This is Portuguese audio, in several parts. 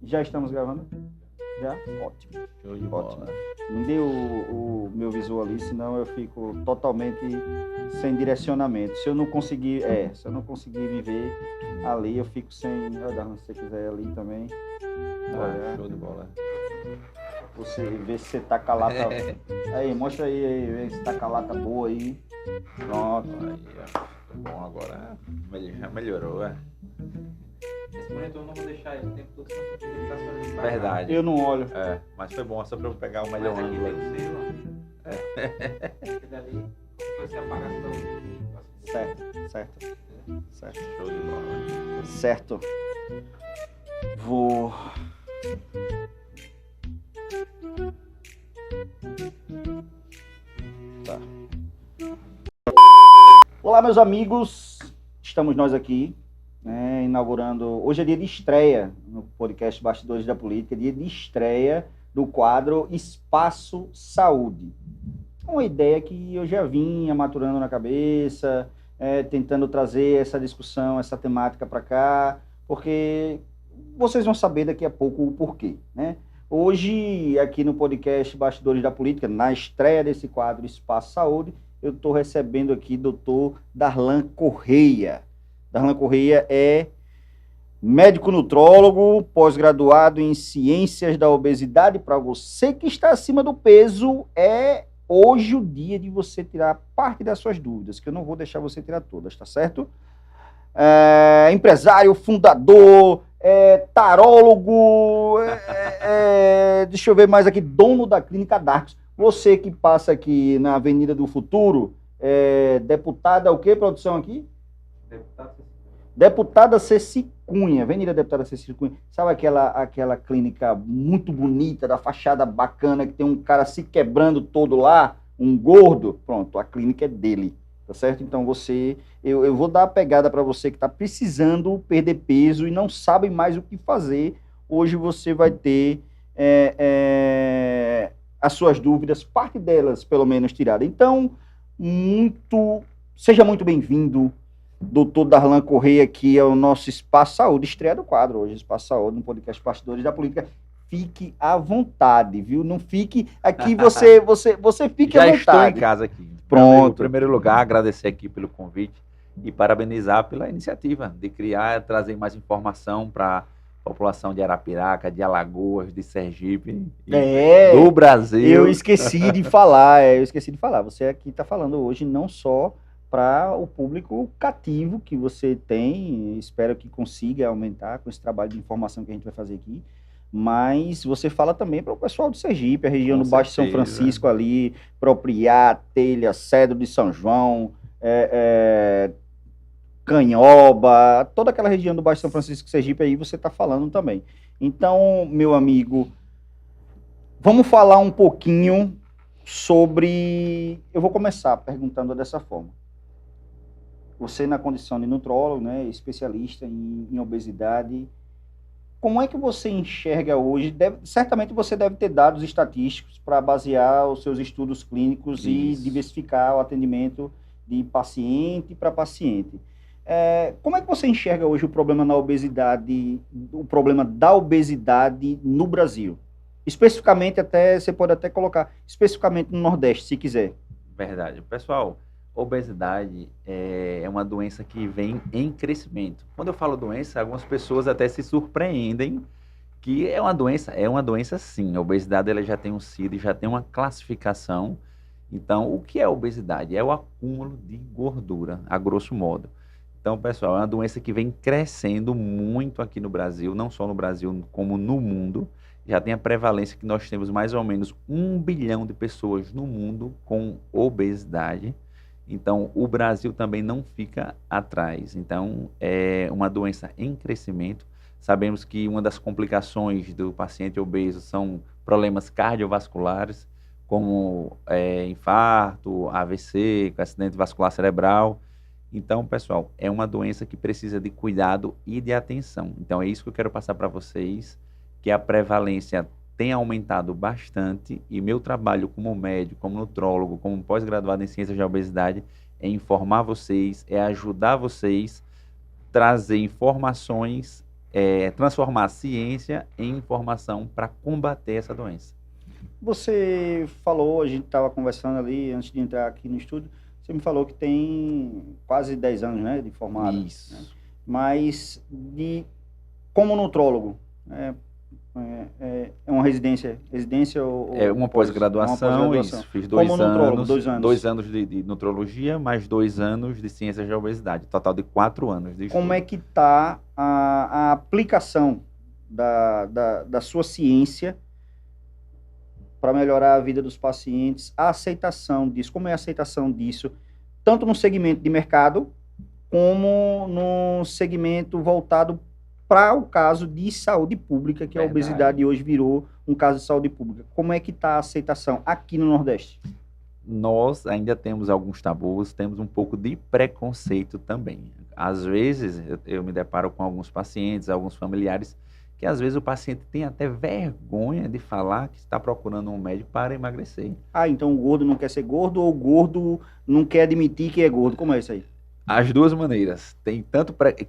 Já estamos gravando? Já? Ótimo. Show de Ótimo. bola. Me dê o meu visual ali, senão eu fico totalmente sem direcionamento. Se eu não conseguir me ver ali, eu fico sem. Olha, se você quiser ali também. Olha, Show de bola. você vê se você tá com a lata. Aí, mostra aí, vê se tá com a lata boa aí. Pronto. Aí, ó. Bom, agora já melhorou, é. Esse monitor eu não vou deixar ele o tempo todo, senão ele tá fazendo barulho. Verdade. Eu não olho. É, mas foi bom, só pra eu pegar o melhor Mas aqui ângulo. tem o seu, ó. Aquele ali, depois você apaga as luzes. Certo. Show de bola. Certo. Vou. Tá. Olá, meus amigos. Estamos nós aqui, né, inaugurando. Hoje é dia de estreia no podcast Bastidores da Política, dia de estreia do quadro Espaço Saúde. Uma ideia que eu já vinha maturando na cabeça, tentando trazer essa discussão, essa temática para cá, porque vocês vão saber daqui a pouco o porquê, né? Hoje, aqui no podcast Bastidores da Política, na estreia desse quadro Espaço Saúde, eu estou recebendo aqui o Dr. Darlan Correia. Darlan Correia é médico nutrólogo, pós-graduado em Ciências da Obesidade. Para você que está acima do peso, é hoje o dia de você tirar parte das suas dúvidas, que eu não vou deixar você tirar todas, tá certo? Empresário, fundador, tarólogo, deixa eu ver mais aqui, dono da Clínica Darks. Você que passa aqui na Avenida do Futuro, deputada, o que, produção aqui? Deputada Ceci Cunha, Avenida Deputada Ceci Cunha. Sabe aquela clínica muito bonita, da fachada bacana, que tem um cara se quebrando todo lá, um gordo? Pronto, a clínica é dele, tá certo? Então eu vou dar a pegada para você que está precisando perder peso e não sabe mais o que fazer. Hoje você vai ter as suas dúvidas, parte delas pelo menos tirada. Então, seja muito bem-vindo, Dr. Darlan Correia, aqui ao nosso Espaço Saúde, estreia do quadro hoje, Espaço Saúde, no podcast Bastidores da Política. Fique à vontade, viu? Não fique aqui, você fique Já à vontade. estou em casa aqui. Pronto. Em primeiro lugar, agradecer aqui pelo convite e parabenizar pela iniciativa de criar, trazer mais informação para a população de Arapiraca, de Alagoas, de Sergipe, do Brasil. Eu esqueci de falar, Você aqui está falando hoje não só para o público cativo que você tem, espero que consiga aumentar com esse trabalho de informação que a gente vai fazer aqui, mas você fala também para o pessoal do Sergipe, a região do Baixo São Francisco ali, Propriá, Telha, Cedro de São João, Canhoba, toda aquela região do Baixo São Francisco, Sergipe, aí você está falando também. Então, meu amigo, vamos falar um pouquinho sobre... Eu vou começar perguntando dessa forma. Você, na condição de nutrólogo, né, especialista em obesidade, como é que você enxerga hoje? Certamente você deve ter dados estatísticos para basear os seus estudos clínicos e diversificar o atendimento de paciente para paciente. Como é que você enxerga hoje o problema da obesidade no Brasil? Especificamente, você pode até colocar especificamente no Nordeste, se quiser. Verdade. Pessoal, obesidade é uma doença que vem em crescimento. Quando eu falo doença, algumas pessoas até se surpreendem que é uma doença sim. A obesidade ela já tem um CID, já tem uma classificação. Então, o que é obesidade? É o acúmulo de gordura, a grosso modo. Então, pessoal, é uma doença que vem crescendo muito aqui no Brasil, não só no Brasil, como no mundo. Já tem a prevalência que nós temos mais ou menos 1 bilhão de pessoas no mundo com obesidade. Então, o Brasil também não fica atrás. Então, é uma doença em crescimento. Sabemos que uma das complicações do paciente obeso são problemas cardiovasculares, como infarto, AVC, acidente vascular cerebral. Então, pessoal, é uma doença que precisa de cuidado e de atenção. Então, é isso que eu quero passar para vocês, que a prevalência tem aumentado bastante e meu trabalho como médico, como nutrólogo, como pós-graduado em ciências da obesidade é informar vocês, é ajudar vocês, trazer informações transformar a ciência em informação para combater essa doença. Você falou, a gente estava conversando ali antes de entrar aqui no estúdio, você me falou que tem quase 10 anos, né, de formado. Isso. Né? Mas como nutrólogo, é uma residência ou É uma pós-graduação, isso. Fiz como nutrólogo, 2 anos. 2 anos de nutrologia, mais 2 anos de ciências da obesidade. Total de 4 anos de estudo. Como é que está a aplicação da sua ciência para melhorar a vida dos pacientes, a aceitação disso? Como é a aceitação disso, tanto no segmento de mercado, como no segmento voltado para o caso de saúde pública, que a obesidade hoje virou um caso de saúde pública. Como é que está a aceitação aqui no Nordeste? Nós ainda temos alguns tabus, temos um pouco de preconceito também. Às vezes, eu me deparo com alguns pacientes, alguns familiares, que às vezes o paciente tem até vergonha de falar que está procurando um médico para emagrecer. Então o gordo não quer ser gordo ou o gordo não quer admitir que é gordo? Como é isso aí? As duas maneiras. Tem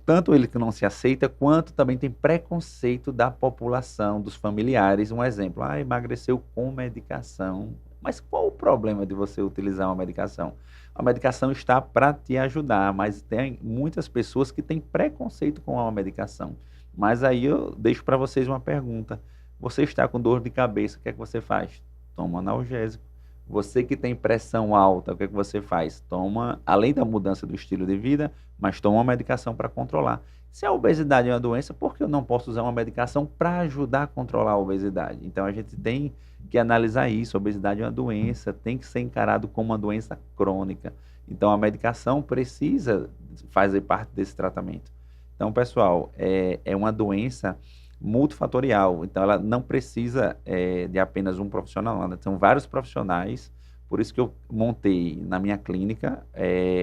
tanto ele que não se aceita, quanto também tem preconceito da população, dos familiares. Um exemplo, emagreceu com medicação. Mas qual o problema de você utilizar uma medicação? A medicação está para te ajudar, mas tem muitas pessoas que têm preconceito com a medicação. Mas aí eu deixo para vocês uma pergunta. Você está com dor de cabeça, o que é que você faz? Toma analgésico. Você que tem pressão alta, o que é que você faz? Toma, além da mudança do estilo de vida, mas toma uma medicação para controlar. Se a obesidade é uma doença, por que eu não posso usar uma medicação para ajudar a controlar a obesidade? Então a gente tem que analisar isso. A obesidade é uma doença, tem que ser encarado como uma doença crônica. Então a medicação precisa fazer parte desse tratamento. Então, pessoal, é uma doença multifatorial, então ela não precisa de apenas um profissional, são vários profissionais, por isso que eu montei na minha clínica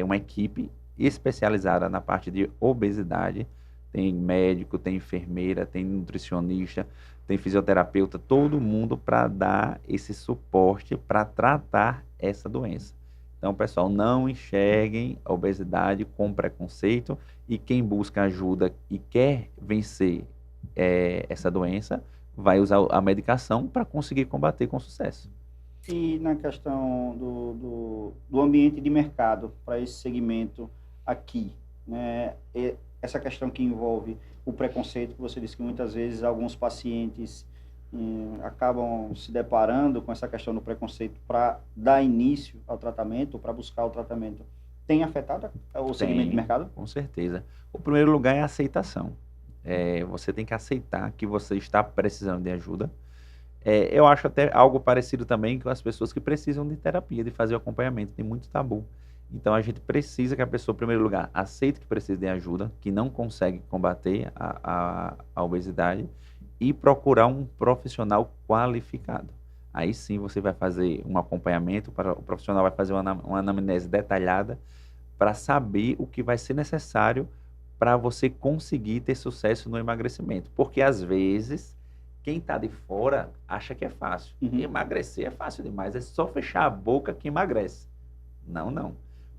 uma equipe especializada na parte de obesidade. Tem médico, tem enfermeira, tem nutricionista, tem fisioterapeuta, todo mundo para dar esse suporte para tratar essa doença. Então, pessoal, não enxerguem a obesidade com preconceito, e quem busca ajuda e quer vencer essa doença vai usar a medicação para conseguir combater com sucesso. E na questão do ambiente de mercado para esse segmento aqui, né? Essa questão que envolve o preconceito, que você disse que muitas vezes alguns pacientes acabam se deparando com essa questão do preconceito para dar início ao tratamento, para buscar o tratamento, tem afetado o segmento de mercado? Com certeza. O primeiro lugar é a aceitação. Você tem que aceitar que você está precisando de ajuda. Eu acho até algo parecido também com as pessoas que precisam de terapia, de fazer o acompanhamento. Tem muito tabu. Então, a gente precisa que a pessoa, em primeiro lugar, aceite que precisa de ajuda, que não consegue combater a obesidade, e procurar um profissional qualificado. Aí sim você vai fazer um acompanhamento, o profissional vai fazer uma anamnese detalhada para saber o que vai ser necessário para você conseguir ter sucesso no emagrecimento. Porque, às vezes, quem está de fora acha que é fácil. Emagrecer é fácil demais, é só fechar a boca que emagrece. Não.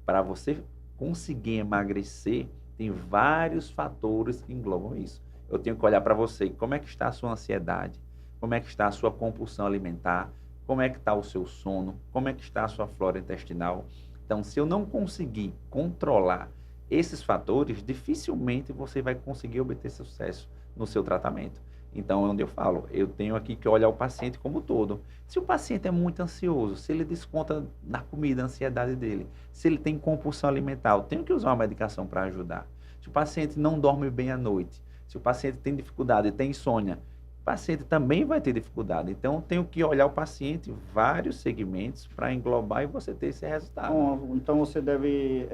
Para você conseguir emagrecer, tem vários fatores que englobam isso. Eu tenho que olhar para você, como é que está a sua ansiedade, como é que está a sua compulsão alimentar, como é que está o seu sono, como é que está a sua flora intestinal. Então, se eu não conseguir controlar esses fatores, dificilmente você vai conseguir obter sucesso no seu tratamento. Então, é onde eu falo, eu tenho aqui que olhar o paciente como um todo. Se o paciente é muito ansioso, se ele desconta na comida a ansiedade dele, se ele tem compulsão alimentar, eu tenho que usar uma medicação para ajudar. Se o paciente não dorme bem à noite, se o paciente tem dificuldade, tem insônia, o paciente também vai ter dificuldade. Então, eu tenho que olhar o paciente em vários segmentos para englobar e você ter esse resultado. Bom, então, você deve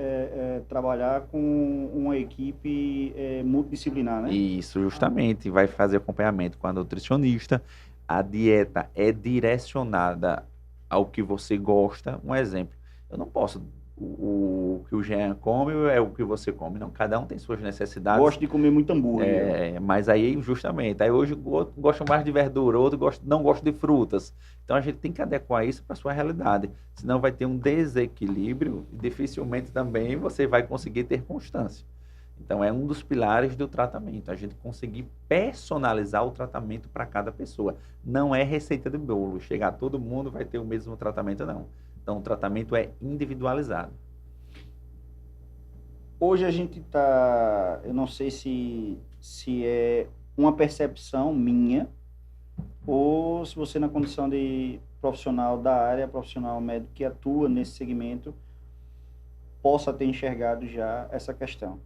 trabalhar com uma equipe multidisciplinar, né? Isso, justamente. Vai fazer acompanhamento com a nutricionista. A dieta é direcionada ao que você gosta. Um exemplo, eu não posso... O que o Jean come é o que você come. Não, cada um tem suas necessidades. Gosto de comer muito hambúrguer. Mas aí, justamente, aí hoje gosto mais de verdura, outro não gosta de frutas. Então, a gente tem que adequar isso para a sua realidade. Senão vai ter um desequilíbrio e dificilmente também você vai conseguir ter constância. Então, é um dos pilares do tratamento, a gente conseguir personalizar o tratamento para cada pessoa. Não é receita de bolo, chegar todo mundo vai ter o mesmo tratamento, não. Então, o tratamento é individualizado. Hoje a gente está, eu não sei se é uma percepção minha ou se você na condição de profissional da área, profissional médico que atua nesse segmento, possa ter enxergado já essa questão.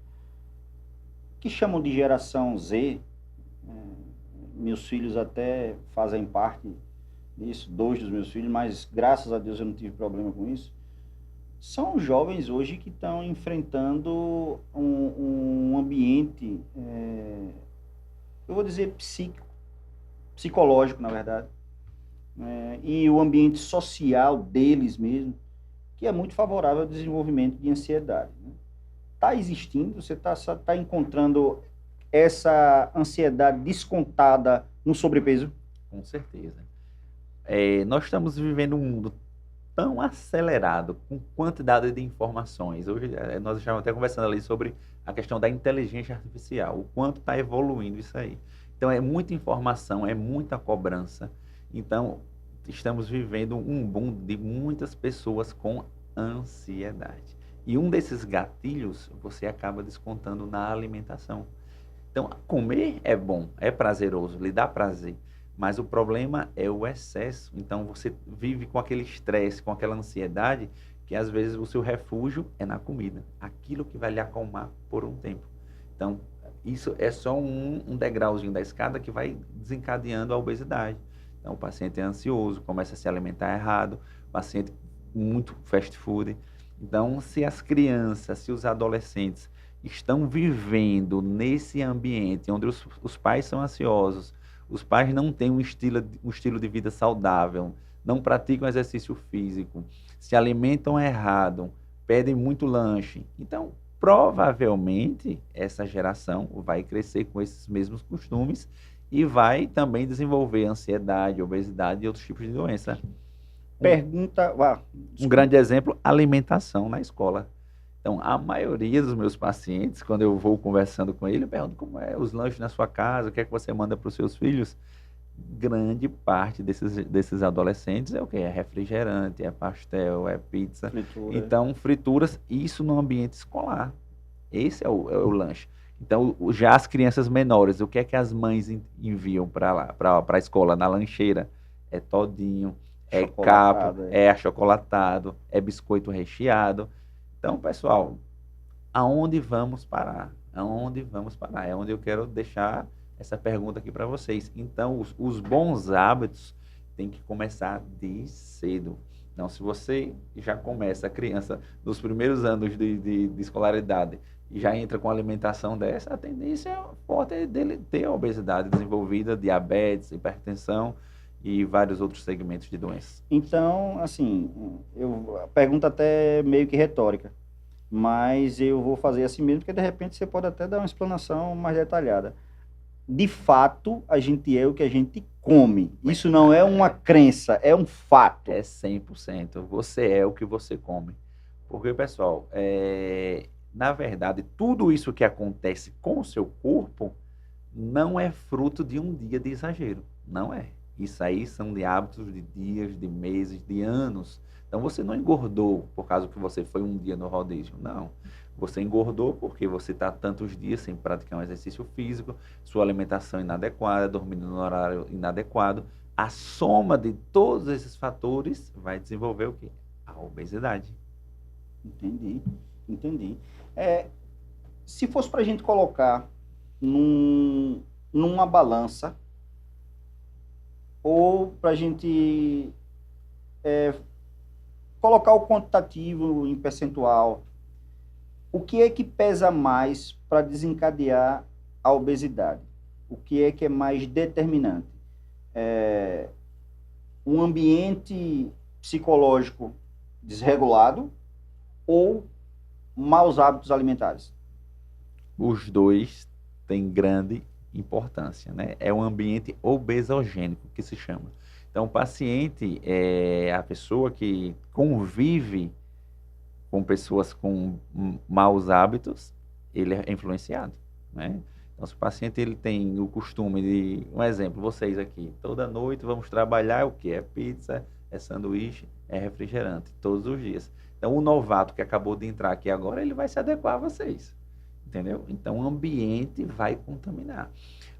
Que chamam de geração Z, meus filhos até fazem parte disso, 2 dos meus filhos, mas graças a Deus eu não tive problema com isso. São jovens hoje que estão enfrentando um ambiente, eu vou dizer psicológico, na verdade, e o ambiente social deles mesmo, que é muito favorável ao desenvolvimento de ansiedade. Está existindo, você está encontrando essa ansiedade descontada no sobrepeso? Com certeza. Nós estamos vivendo um mundo tão acelerado, com quantidade de informações. Hoje, nós estávamos até conversando ali sobre a questão da inteligência artificial, o quanto está evoluindo isso aí. Então, é muita informação, é muita cobrança. Então, estamos vivendo um boom de muitas pessoas com ansiedade. E um desses gatilhos, você acaba descontando na alimentação. Então, comer é bom, é prazeroso, lhe dá prazer. Mas o problema é o excesso. Então, você vive com aquele estresse, com aquela ansiedade, que às vezes o seu refúgio é na comida. Aquilo que vai lhe acalmar por um tempo. Então, isso é só um degrauzinho da escada que vai desencadeando a obesidade. Então, o paciente é ansioso, começa a se alimentar errado, o paciente muito fast food. Então, se as crianças, se os adolescentes estão vivendo nesse ambiente onde os pais são ansiosos, os pais não têm um estilo de vida saudável, não praticam exercício físico, se alimentam errado, pedem muito lanche. Então, provavelmente, essa geração vai crescer com esses mesmos costumes e vai também desenvolver ansiedade, obesidade e outros tipos de doença. Um grande exemplo, alimentação na escola. Então, a maioria dos meus pacientes, quando eu vou conversando com ele, eu pergunto como é os lanches na sua casa, o que é que você manda para os seus filhos. Grande parte desses adolescentes é o quê? É refrigerante, é pastel, é pizza. Fritura. Então, frituras, isso no ambiente escolar. Esse é o lanche. Então, já as crianças menores, o que é que as mães enviam para lá, para a escola, na lancheira? É todinho, é capo, é achocolatado, é biscoito recheado. Então, pessoal, aonde vamos parar? Aonde vamos parar? É onde eu quero deixar essa pergunta aqui para vocês. Então, os bons hábitos têm que começar de cedo. Então, se você já começa a criança nos primeiros anos de escolaridade e já entra com alimentação dessa, a tendência forte é dele ter a obesidade desenvolvida, diabetes, hipertensão e vários outros segmentos de doenças. Então, assim, a pergunta até meio que retórica, mas eu vou fazer assim mesmo, porque de repente você pode até dar uma explanação mais detalhada. De fato, a gente é o que a gente come. Isso não é uma crença, é um fato. É 100%. Você é o que você come. Porque, pessoal, na verdade, tudo isso que acontece com o seu corpo não é fruto de um dia de exagero. Não é. Isso aí são de hábitos de dias, de meses, de anos. Então, você não engordou por causa que você foi um dia no rodízio. Não. Você engordou porque você está tantos dias sem praticar um exercício físico, sua alimentação inadequada, dormindo no horário inadequado. A soma de todos esses fatores vai desenvolver o quê? A obesidade. Entendi. Se fosse para a gente colocar numa balança, ou para a gente colocar o quantitativo em percentual, o que é que pesa mais para desencadear a obesidade? O que é mais determinante? Um ambiente psicológico desregulado ou maus hábitos alimentares? Os dois têm grande importância, né? É um ambiente obesogênico que se chama. Então, o paciente é a pessoa que convive com pessoas com maus hábitos, ele é influenciado, né? Então, se o paciente ele tem o costume de, um exemplo, vocês aqui, toda noite vamos trabalhar, o que? É pizza, é sanduíche, é refrigerante, todos os dias. Então, o novato que acabou de entrar aqui agora, ele vai se adequar a vocês, entendeu? Então, o ambiente vai contaminar.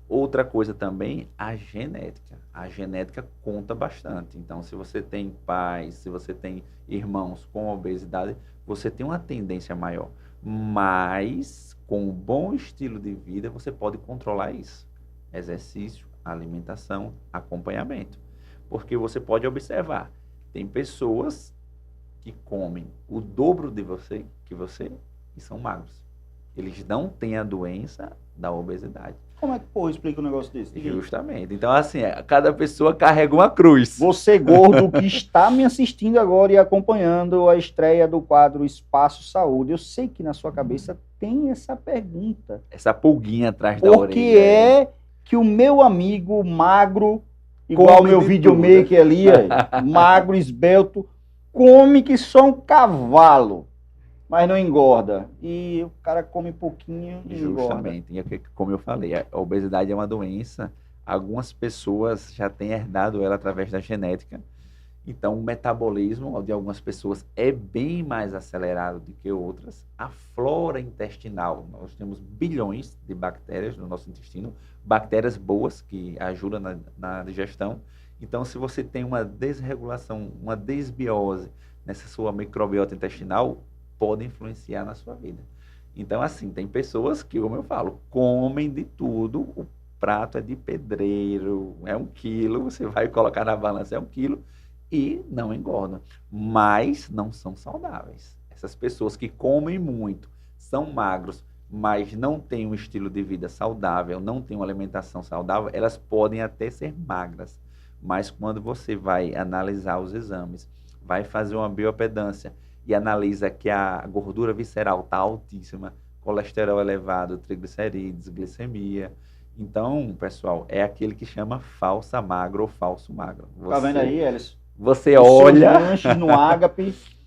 Outra coisa também, a genética. A genética conta bastante. Então, se você tem pais, se você tem irmãos com obesidade, você tem uma tendência maior. Mas, com um bom estilo de vida, você pode controlar isso. Exercício, alimentação, acompanhamento. Porque você pode observar, tem pessoas que comem o dobro de você, e são magros. Eles não têm a doença da obesidade. Como é que, pô, explica um negócio desse? Justamente. Então, assim, cada pessoa carrega uma cruz. Você, gordo, que está me assistindo agora e acompanhando a estreia do quadro Espaço Saúde, eu sei que na sua cabeça tem essa pergunta. Essa pulguinha atrás da orelha. Por que é que o meu amigo magro, igual o meu videomaker ali, magro, esbelto, come que só um cavalo, mas não engorda? E o cara come pouquinho e engorda. Justamente. E como eu falei, a obesidade é uma doença. Algumas pessoas já têm herdado ela através da genética. Então, o metabolismo de algumas pessoas é bem mais acelerado do que outras. A flora intestinal, nós temos bilhões de bactérias no nosso intestino, bactérias boas que ajudam na digestão. Então, se você tem uma desregulação, uma desbiose nessa sua microbiota intestinal, pode influenciar na sua vida. Então, assim, tem pessoas que, como eu falo, comem de tudo, o prato é de pedreiro, é 1 quilo, você vai colocar na balança, é 1 quilo, e não engordam, mas não são saudáveis. Essas pessoas que comem muito, são magros, mas não têm um estilo de vida saudável, não têm uma alimentação saudável, elas podem até ser magras, mas quando você vai analisar os exames, vai fazer uma biopedância e analisa que a gordura visceral está altíssima, colesterol elevado, triglicerídeos, glicemia. Então, pessoal, é aquele que chama falsa magra ou falso magro. Tá vendo aí, Elis? Você olha...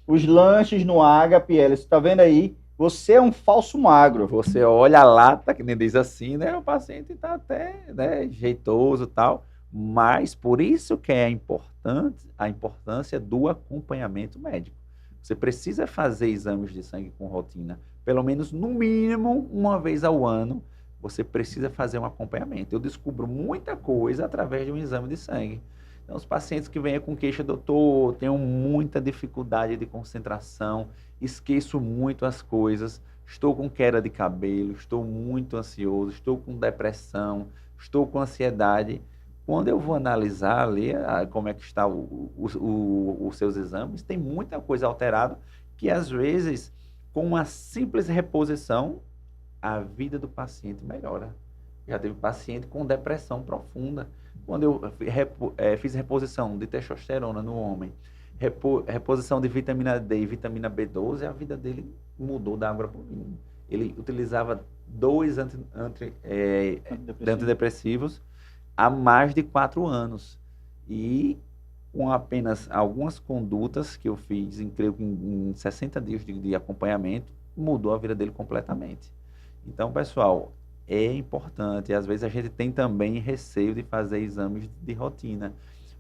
Os lanches no Ágape, Elis, tá vendo aí? Você é um falso magro. Você olha a lata, que nem diz assim, né? O paciente está até, né, jeitoso e tal. Mas por isso que é a importância do acompanhamento médico. Você precisa fazer exames de sangue com rotina. Pelo menos, no mínimo, uma vez ao ano, você precisa fazer um acompanhamento. Eu descubro muita coisa através de um exame de sangue. Então, os pacientes que vêm com queixa, doutor, tenho muita dificuldade de concentração, esqueço muito as coisas, estou com queda de cabelo, estou muito ansioso, estou com depressão, estou com ansiedade. Quando eu vou analisar ali como é que está os seus exames, tem muita coisa alterada que, às vezes, com uma simples reposição, a vida do paciente melhora. Já teve paciente com depressão profunda. Quando eu fiz reposição de testosterona no homem, reposição de vitamina D e vitamina B12, a vida dele mudou da água para o vinho. Ele utilizava 2 antidepressivos há mais de 4 anos. E com apenas algumas condutas que eu fiz, creio que em 60 dias de acompanhamento, mudou a vida dele completamente. Então, pessoal, é importante. Às vezes a gente tem também receio de fazer exames de rotina.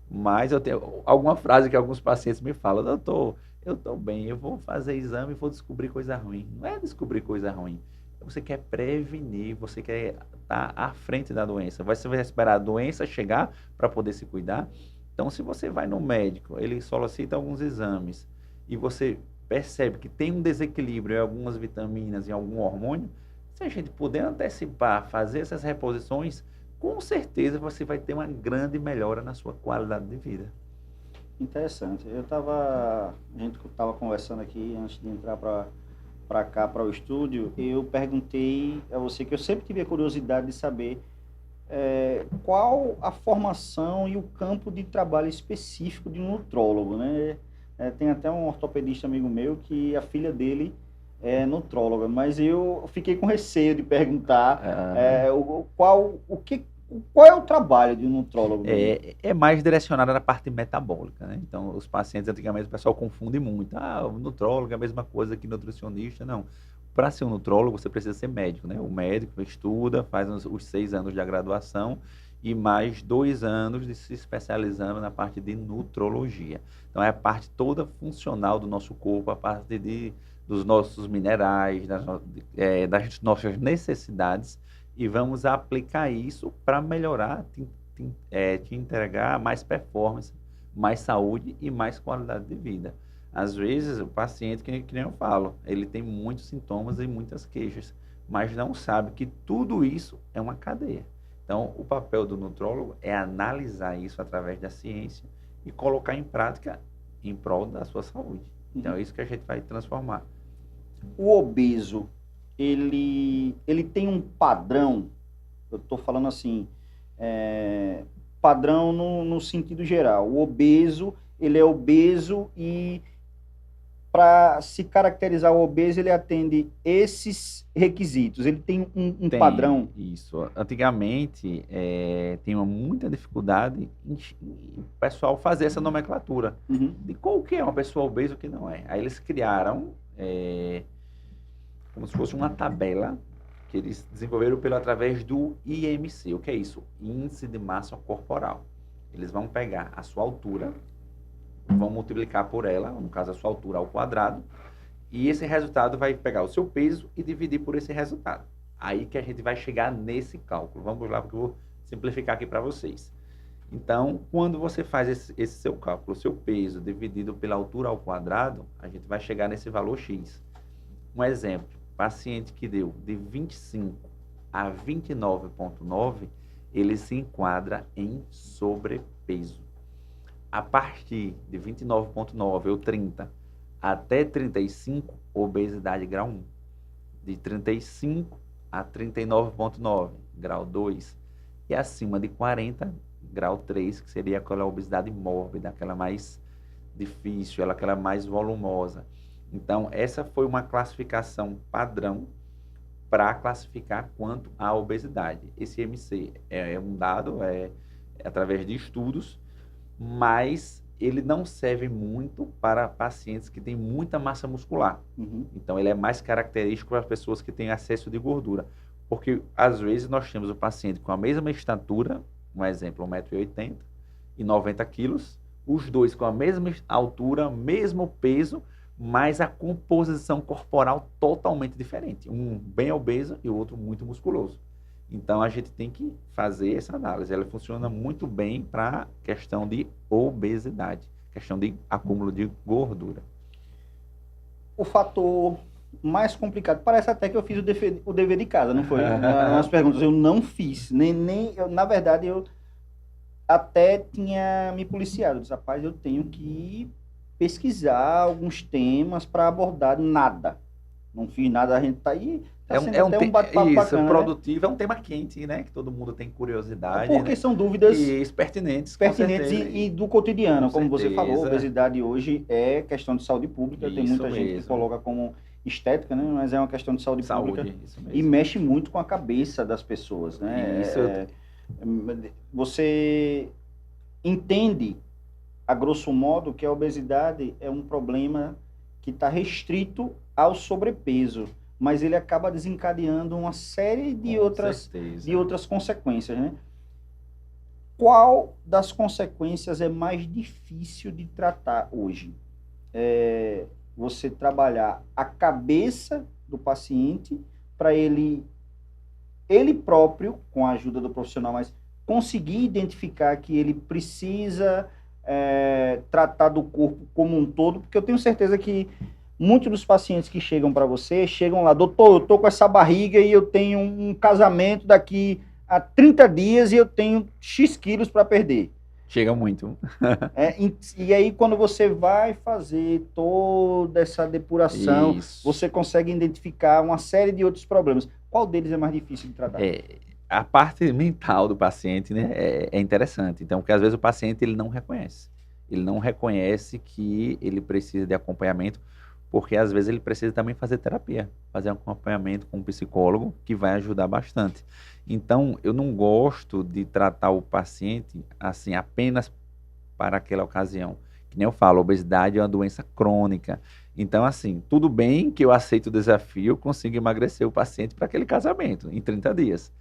Mas eu tenho alguma frase que alguns pacientes me falam: doutor, eu estou bem, eu vou fazer exame e vou descobrir coisa ruim. Não é descobrir coisa ruim. Você quer prevenir, você quer estar à frente da doença. Você vai esperar a doença chegar para poder se cuidar. Então, se você vai no médico, ele solicita alguns exames e você percebe que tem um desequilíbrio em algumas vitaminas, em algum hormônio, se a gente puder antecipar, fazer essas reposições, com certeza você vai ter uma grande melhora na sua qualidade de vida. Interessante. A gente estava conversando aqui antes de entrar para cá, para o estúdio, eu perguntei a você que eu sempre tive a curiosidade de saber qual a formação e o campo de trabalho específico de um nutrólogo, né? Tem até um ortopedista amigo meu que a filha dele é nutróloga, mas eu fiquei com receio de perguntar qual é o trabalho de um nutrólogo. É mais direcionado na parte metabólica, né? Então, os pacientes, antigamente, o pessoal confunde muito. O nutrólogo é a mesma coisa que nutricionista. Não. para ser um nutrólogo, você precisa ser médico, né? O médico estuda, faz os 6 anos da graduação e mais 2 anos de se especializando na parte de nutrologia. Então, é a parte toda funcional do nosso corpo, a parte dos nossos minerais, das nossas necessidades, e vamos aplicar isso para melhorar, te entregar mais performance, mais saúde e mais qualidade de vida. Às vezes, o paciente, que nem eu falo, ele tem muitos sintomas e muitas queixas, mas não sabe que tudo isso é uma cadeia. Então, o papel do nutrólogo é analisar isso através da ciência e colocar em prática em prol da sua saúde. Então, é isso que a gente vai transformar. O obeso, ele tem um padrão, eu estou falando assim, padrão no sentido geral. O obeso, ele é obeso e para se caracterizar o obeso, ele atende esses requisitos. Ele tem um padrão. Isso. Antigamente, tinha muita dificuldade em o pessoal fazer essa nomenclatura de qual que é uma pessoa obesa e o que não é. Aí eles criaram como se fosse uma tabela que eles desenvolveram através do IMC. O que é isso? Índice de Massa Corporal. Eles vão pegar a sua altura, vão multiplicar por ela, no caso a sua altura ao quadrado, e esse resultado vai pegar o seu peso e dividir por esse resultado. Aí que a gente vai chegar nesse cálculo. Vamos lá, porque eu vou simplificar aqui para vocês. Então, quando você faz esse seu cálculo, o seu peso dividido pela altura ao quadrado, a gente vai chegar nesse valor X. Um exemplo, paciente que deu de 25 a 29,9, ele se enquadra em sobrepeso. A partir de 29,9 ou 30 até 35, obesidade grau 1. De 35 a 39,9, grau 2. E acima de 40, grau 3, que seria aquela obesidade mórbida, aquela mais difícil, aquela mais volumosa. Então, essa foi uma classificação padrão para classificar quanto à obesidade. Esse IMC é um dado, através de estudos, mas ele não serve muito para pacientes que têm muita massa muscular. Então, ele é mais característico para as pessoas que têm excesso de gordura. Porque, às vezes, nós temos o paciente com a mesma estatura, um exemplo, 1,80 m e 90 kg, os dois com a mesma altura, mesmo peso, mas a composição corporal totalmente diferente. Um bem obeso e o outro muito musculoso. Então, a gente tem que fazer essa análise. Ela funciona muito bem para questão de obesidade, questão de acúmulo de gordura. O fator mais complicado, parece até que eu fiz o dever de casa, não foi? Nas perguntas, eu não fiz. Na verdade, eu até tinha me policiado. Eu disse, rapaz, eu tenho que pesquisar alguns temas para abordar nada. Não fiz nada, a gente está aí. Um bate-papo bacana, produtivo, né? É um tema quente, né? Que todo mundo tem curiosidade. Porque são dúvidas pertinentes e do cotidiano, como você falou. Obesidade hoje é questão de saúde pública. Tem muita gente que coloca como estética, né? Mas é uma questão de saúde pública. E mexe muito com a cabeça das pessoas, né? Você entende, a grosso modo, que a obesidade é um problema que está restrito ao sobrepeso, mas ele acaba desencadeando uma série de outras consequências, né? Qual das consequências é mais difícil de tratar hoje? Você trabalhar a cabeça do paciente para ele próprio, com a ajuda do profissional, mas conseguir identificar que ele precisa tratar do corpo como um todo, porque eu tenho certeza que muitos dos pacientes que chegam para você, chegam lá, doutor, eu tô com essa barriga e eu tenho um casamento daqui a 30 dias e eu tenho X quilos para perder. Chega muito. E aí, quando você vai fazer toda essa depuração, você consegue identificar uma série de outros problemas. Qual deles é mais difícil de tratar? A parte mental do paciente, né, é interessante. Então, porque às vezes o paciente ele não reconhece. Ele não reconhece que ele precisa de acompanhamento, porque às vezes ele precisa também fazer terapia, fazer um acompanhamento com um psicólogo, que vai ajudar bastante. Então, eu não gosto de tratar o paciente assim apenas para aquela ocasião. Que nem eu falo, a obesidade é uma doença crônica. Então, assim, tudo bem que eu aceito o desafio, consigo emagrecer o paciente para aquele casamento em 30 dias,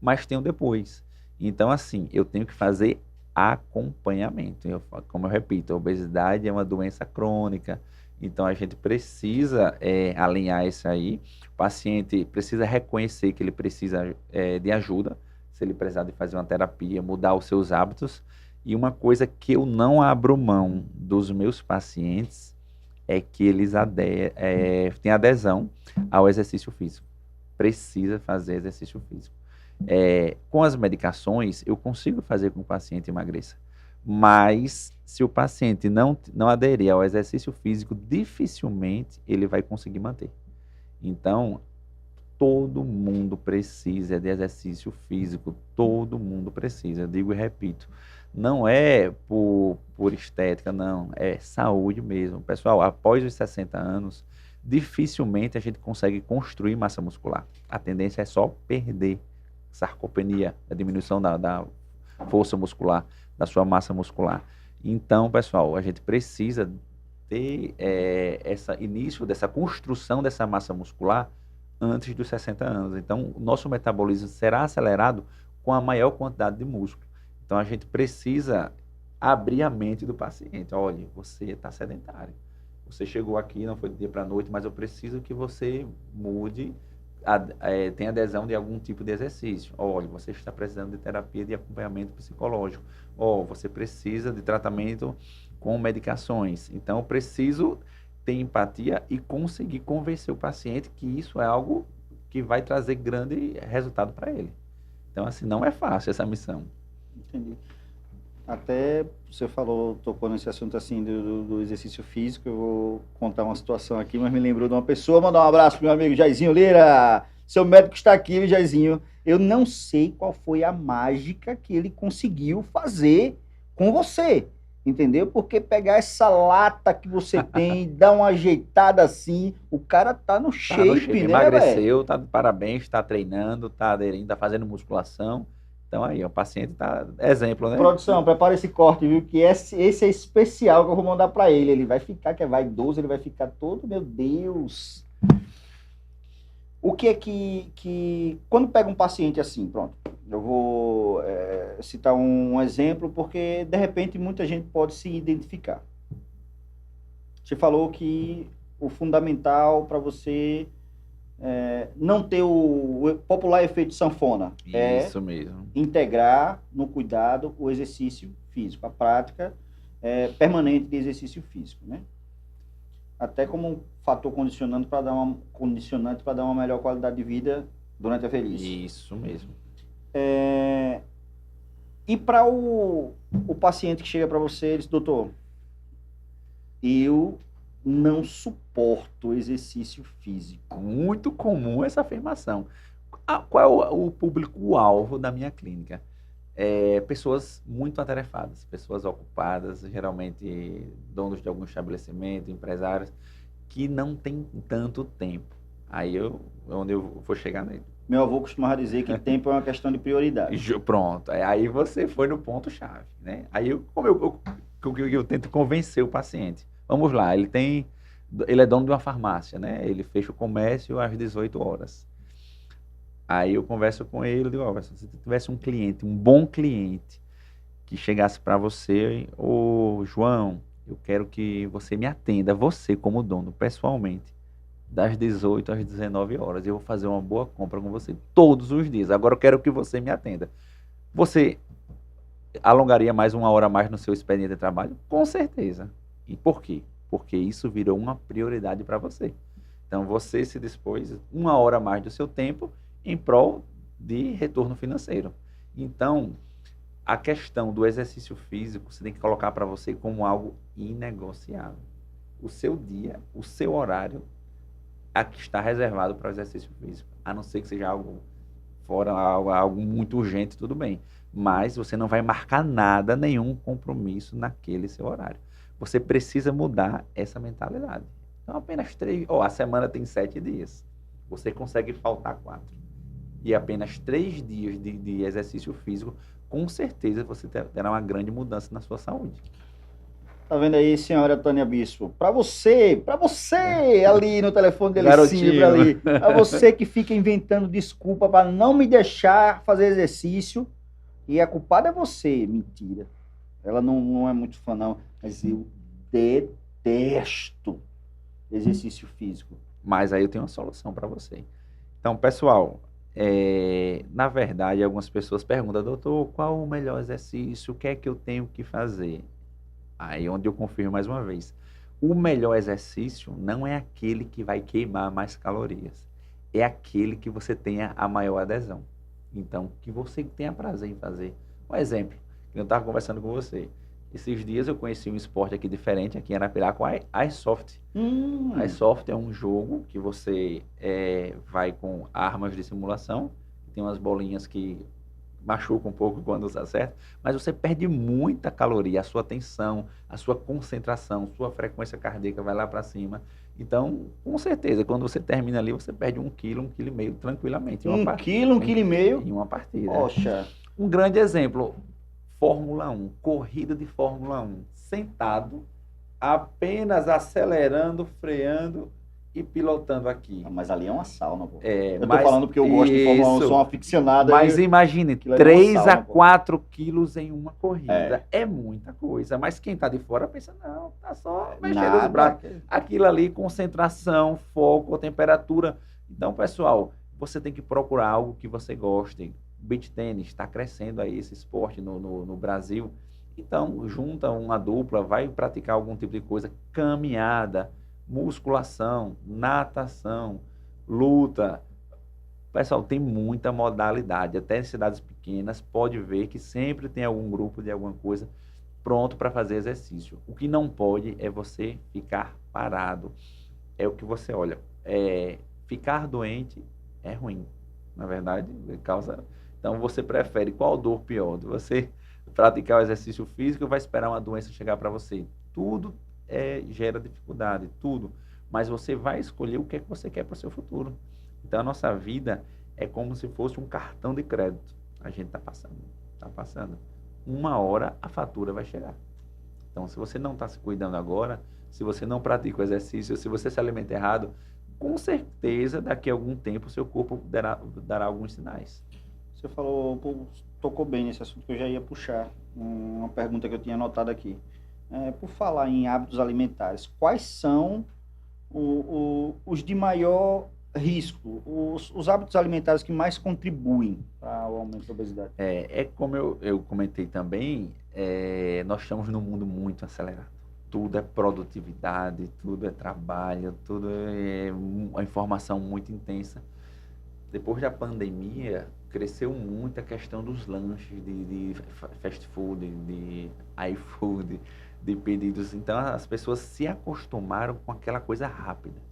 mas tem o depois. Então, assim, eu tenho que fazer acompanhamento. Como eu repito, a obesidade é uma doença crônica, então a gente precisa alinhar isso aí. O paciente precisa reconhecer que ele precisa de ajuda, se ele precisar de fazer uma terapia, mudar os seus hábitos. E uma coisa que eu não abro mão dos meus pacientes é que eles têm adesão ao exercício físico. Precisa fazer exercício físico. Com as medicações, eu consigo fazer com que o paciente emagreça. Mas, se o paciente não aderir ao exercício físico, dificilmente ele vai conseguir manter. Então, todo mundo precisa de exercício físico. Todo mundo precisa. Eu digo e repito. Não é por estética, não. É saúde mesmo. Pessoal, após os 60 anos, dificilmente a gente consegue construir massa muscular. A tendência é só perder. Sarcopenia, a diminuição da força muscular, da sua massa muscular. Então, pessoal, a gente precisa ter esse início dessa construção dessa massa muscular antes dos 60 anos. Então, o nosso metabolismo será acelerado com a maior quantidade de músculo. Então, a gente precisa abrir a mente do paciente. Olha, você está sedentário. Você chegou aqui, não foi do dia para a noite, mas eu preciso que você mude, tenha adesão de algum tipo de exercício. Olha, você está precisando de terapia de acompanhamento psicológico. Você precisa de tratamento com medicações. Então, eu preciso ter empatia e conseguir convencer o paciente que isso é algo que vai trazer grande resultado para ele. Então, assim, não é fácil essa missão. Entendi. Até você tocou nesse assunto assim do exercício físico. Eu vou contar uma situação aqui, mas me lembrou de uma pessoa. Mandar um abraço pro meu amigo Jairzinho Lira. Seu médico está aqui, Jairzinho. Eu não sei qual foi a mágica que ele conseguiu fazer com você, entendeu? Porque pegar essa lata que você tem, dar uma ajeitada assim, o cara tá no shape, né, emagreceu, tá de parabéns, tá treinando, tá aderindo, tá fazendo musculação. Então aí, o paciente tá exemplo, né? Produção, prepara esse corte, viu? Que esse é especial que eu vou mandar para ele. Ele vai ficar, que é vaidoso, ele vai ficar todo, meu Deus. O que é que quando pega um paciente assim, pronto, eu vou citar um exemplo, porque de repente muita gente pode se identificar. Você falou que o fundamental para você não ter o popular efeito sanfona. Isso mesmo. Integrar no cuidado o exercício físico, a prática permanente de exercício físico, né? Até como um fator condicionante para dar uma melhor qualidade de vida durante a velhice. Isso mesmo. E para o paciente que chega para você e diz, doutor, eu não suporto exercício físico. Muito comum essa afirmação. Qual é o público-alvo da minha clínica? Pessoas muito atarefadas, pessoas ocupadas, geralmente donos de algum estabelecimento, empresários, que não têm tanto tempo. Aí onde eu vou chegar nele. Meu avô costumava dizer que tempo é uma questão de prioridade. Pronto, aí você foi no ponto-chave, né? Aí eu tento convencer o paciente. Vamos lá, ele é dono de uma farmácia, né? Ele fecha o comércio às 18 horas. Aí eu converso com ele e digo, se você tivesse um cliente, um bom cliente, que chegasse para você, João, eu quero que você me atenda, você como dono, pessoalmente, das 18 às 19 horas. Eu vou fazer uma boa compra com você todos os dias. Agora eu quero que você me atenda. Você alongaria mais 1 hora a mais no seu expediente de trabalho? Com certeza. E por quê? Porque isso virou uma prioridade para você. Então, você se dispôs 1 hora a mais do seu tempo em prol de retorno financeiro. Então, a questão do exercício físico, você tem que colocar para você como algo inegociável. O seu dia, o seu horário, aqui está reservado para o exercício físico. A não ser que seja algo fora, algo muito urgente, tudo bem. Mas você não vai marcar nada, nenhum compromisso naquele seu horário. Você precisa mudar essa mentalidade. Então, apenas 3... a semana tem 7 dias. Você consegue faltar 4. E apenas 3 dias de exercício físico, com certeza você terá uma grande mudança na sua saúde. Tá vendo aí, senhora Tânia Bispo? Pra você ali no telefone dele, Garotinho. ali, pra você que fica inventando desculpa pra não me deixar fazer exercício, e a culpada é você, mentira. Ela não é muito fã, não, mas eu detesto exercício físico. Mas aí eu tenho uma solução para você. Então, pessoal, na verdade, algumas pessoas perguntam, doutor, qual o melhor exercício? O que é que eu tenho que fazer? Aí onde eu confirmo mais uma vez. O melhor exercício não é aquele que vai queimar mais calorias. É aquele que você tenha a maior adesão. Então, que você tenha prazer em fazer. Um exemplo, eu estava conversando com você. Esses dias eu conheci um esporte aqui diferente, aqui em Arapiraca, com a Airsoft. Airsoft é um jogo que você vai com armas de simulação, tem umas bolinhas que machucam um pouco quando você acerta, mas você perde muita caloria, a sua tensão, a sua concentração, sua frequência cardíaca vai lá para cima. Então, com certeza, quando você termina ali, você perde 1 quilo, 1,5 quilo tranquilamente. 1 quilo, 1,5 quilo? Em uma partida. Poxa. Um grande exemplo, Fórmula 1, corrida de Fórmula 1, sentado, apenas acelerando, freando e pilotando aqui. Mas ali é uma sauna, pô. Eu tô falando porque eu gosto de Fórmula 1, sou um aficionado. Mas imagine, 3 a 4 quilos em uma corrida. É muita coisa. Mas quem tá de fora pensa, não, tá só mexendo os braços. Aquilo ali, concentração, foco, temperatura. Então, pessoal, você tem que procurar algo que você goste. Beach tênis, está crescendo aí esse esporte no Brasil. Então, junta uma dupla, vai praticar algum tipo de coisa, caminhada, musculação, natação, luta. Pessoal, tem muita modalidade. Até em cidades pequenas, pode ver que sempre tem algum grupo de alguma coisa pronto para fazer exercício. O que não pode é você ficar parado. É o que você olha. Ficar doente é ruim. Na verdade, causa... Então, você prefere qual dor pior? De você praticar o exercício físico ou vai esperar uma doença chegar para você? Tudo gera dificuldade, tudo. Mas você vai escolher o que é que você quer para o seu futuro. Então, a nossa vida é como se fosse um cartão de crédito. A gente está passando. Uma hora a fatura vai chegar. Então, se você não está se cuidando agora, se você não pratica o exercício, se você se alimenta errado, com certeza, daqui a algum tempo, o seu corpo dará alguns sinais. Você falou, tocou bem nesse assunto que eu já ia puxar, uma pergunta que eu tinha anotado aqui. Por falar em hábitos alimentares, quais são os de maior risco, os hábitos alimentares que mais contribuem para o aumento da obesidade? Como eu comentei também, nós estamos num mundo muito acelerado. Tudo é produtividade, tudo é trabalho, tudo é uma informação muito intensa. Depois da pandemia, cresceu muito a questão dos lanches de fast food, de iFood, de pedidos. Então, as pessoas se acostumaram com aquela coisa rápida.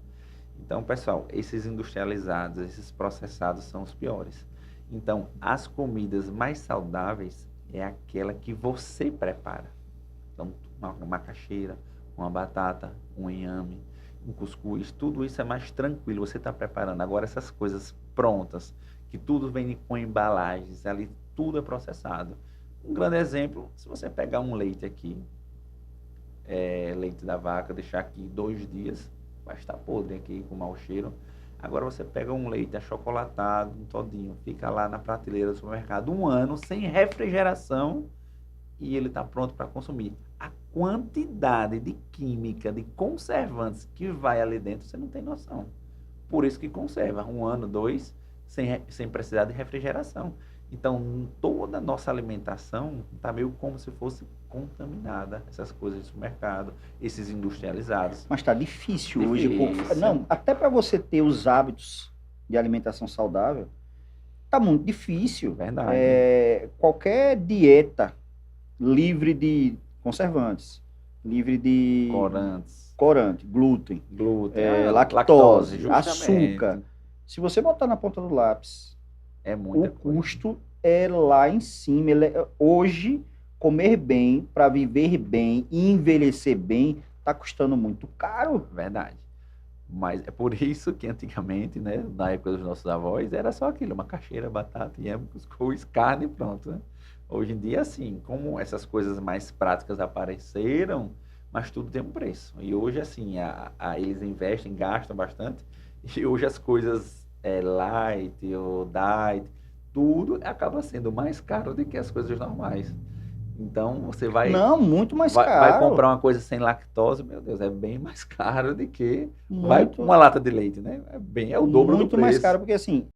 Então, pessoal, esses industrializados, esses processados são os piores. Então, as comidas mais saudáveis é aquela que você prepara. Então, uma macaxeira, uma batata, um inhame, um cuscuz, tudo isso é mais tranquilo, você está preparando. Agora, essas coisas prontas, que tudo vem com embalagens, ali tudo é processado. Um grande exemplo, se você pegar um leite aqui, leite da vaca, deixar aqui 2 dias, vai estar podre aqui, com mau cheiro. Agora você pega um leite achocolatado, um todinho, fica lá na prateleira do supermercado 1 ano, sem refrigeração, e ele está pronto para consumir. A quantidade de química, de conservantes que vai ali dentro, você não tem noção. Por isso que conserva 1 ano, 2, sem precisar de refrigeração. Então, toda a nossa alimentação está meio como se fosse contaminada, essas coisas de supermercado, esses industrializados. Mas está difícil hoje. Não, até para você ter os hábitos de alimentação saudável, está muito difícil. Verdade. Qualquer dieta livre de conservantes, livre de corante, glúten, lactose, açúcar. Se você botar na ponta do lápis, o custo é lá em cima. Hoje, comer bem, para viver bem e envelhecer bem, está custando muito caro. Verdade. Mas é por isso que antigamente, né, na época dos nossos avós, era só aquilo, macaxeira, batata, inhame, cuscuz, carne e pronto, né? Hoje em dia, assim, como essas coisas mais práticas apareceram, mas tudo tem um preço. E hoje, assim, eles investem, gastam bastante, e hoje as coisas light ou diet, tudo acaba sendo mais caro do que as coisas normais. Então, você vai... Não, muito mais vai caro. comprar uma coisa sem lactose, meu Deus, é bem mais caro do que Muito, uma lata de leite, né? É o dobro do muito preço. mais caro, porque assim,